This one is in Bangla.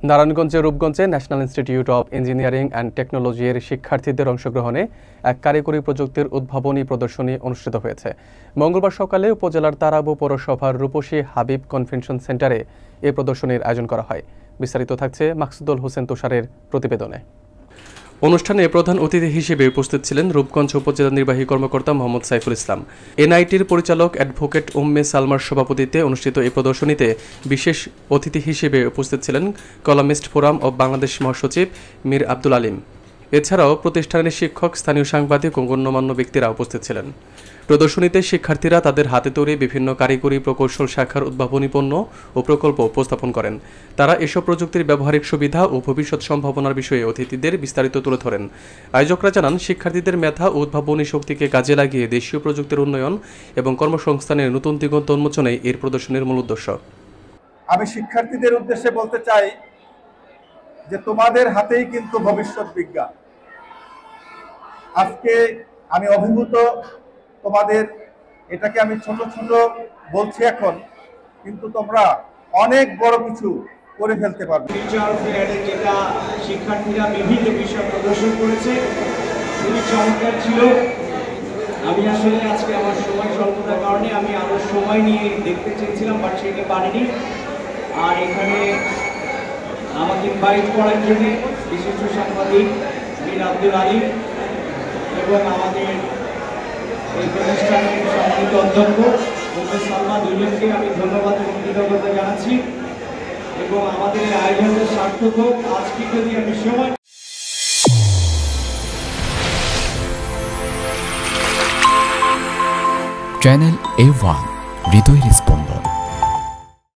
নারায়ণগঞ্জের রূপগঞ্জে national institute of engineering and টেকনোলজির শিক্ষার্থীদের অংশগ্রহণে এক কারিগরি প্রযুক্তির উদ্ভাবনী প্রদর্শনী অনুষ্ঠিত হয়েছে। মঙ্গলবার সকালে উপজেলার তারাবো পৌরসভার রূপসী হাবিব কনভেনশন সেন্টারে এ প্রদর্শনীর আয়োজন করা হয়। বিস্তারিত থাকছে মাকসুদুল হোসেন তুষারের প্রতিবেদনে। অনুষ্ঠানে প্রধান অতিথি হিসেবে উপস্থিত ছিলেন রূপগঞ্জ উপজেলা নির্বাহী কর্মকর্তা মোহাম্মদ সাইফুল ইসলাম। এনআইটির পরিচালক অ্যাডভোকেট উম্মে সালমার সভাপতিত্বে অনুষ্ঠিত এই প্রদর্শনীতে বিশেষ অতিথি হিসেবে উপস্থিত ছিলেন কলামিস্ট ফোরাম অব বাংলাদেশ মহাসচিব মীর আব্দুল আলিম। এছাড়াও প্রতিষ্ঠানের শিক্ষক, স্থানীয় সাংবাদিক ও গণ্যমান্য ব্যক্তিরা উপস্থিত ছিলেন। প্রদর্শনীতে শিক্ষার্থীরা তাদের হাতে তৈরি বিভিন্ন কারিগরি প্রকৌশল শাখার উদ্ভাবনী পণ্য ও প্রকল্প উপস্থাপন করেন। তারা এসব প্রযুক্তির ব্যবহারিক সুবিধা ও ভবিষ্যৎ সম্ভাবনার বিষয়ে অতিথিদের বিস্তারিত তুলে ধরেন। আয়োজকরা জানান, শিক্ষার্থীদের মেধা ও উদ্ভাবনী শক্তিকে কাজে লাগিয়ে দেশীয় প্রযুক্তির উন্নয়ন এবং কর্মসংস্থানের নতুন দিগন্ত উন্মোচনে এর প্রদর্শনীর মূল উদ্দেশ্য। আমি শিক্ষার্থীদের উদ্দেশ্যে বলতে চাই যে তোমাদের হাতেই কিন্তু ভবিষ্যৎ বিজ্ঞান। আজকে আমি অভিভূত, তোমাদের এটাকে আমি ছোট ছোট বলছি এখন, কিন্তু তোমরা অনেক বড় কিছু করে ফেলতে পারবে। টিচার ফেয়ারে যেটা শিক্ষার্থীরা বিভিন্ন বিষয় প্রদর্শন করেছে খুবই চমৎকার ছিল। আমি আসলে আজকে আমার সময় স্বল্পতার কারণে আমি আরো সময় নিয়ে দেখতে চেয়েছিলাম, বাট সেটা পারিনি। আর এখানে আমাকে ইনভাইট করার জন্য বিশিষ্ট সাংবাদিক মীর আব্দুল আলিম এবং আমাদের এই প্রতিষ্ঠানের সম্মানিত অধ্যক্ষ উম্মে সালমা, দুজনকে আমি ধন্যবাদ এবং কৃতজ্ঞতা জানাচ্ছি। এবং আমাদের এই আয়োজনের সার্থক হোক। আজকে যদি আমি সময় চ্যানেল A1 হৃদয়ের স্পন্দন।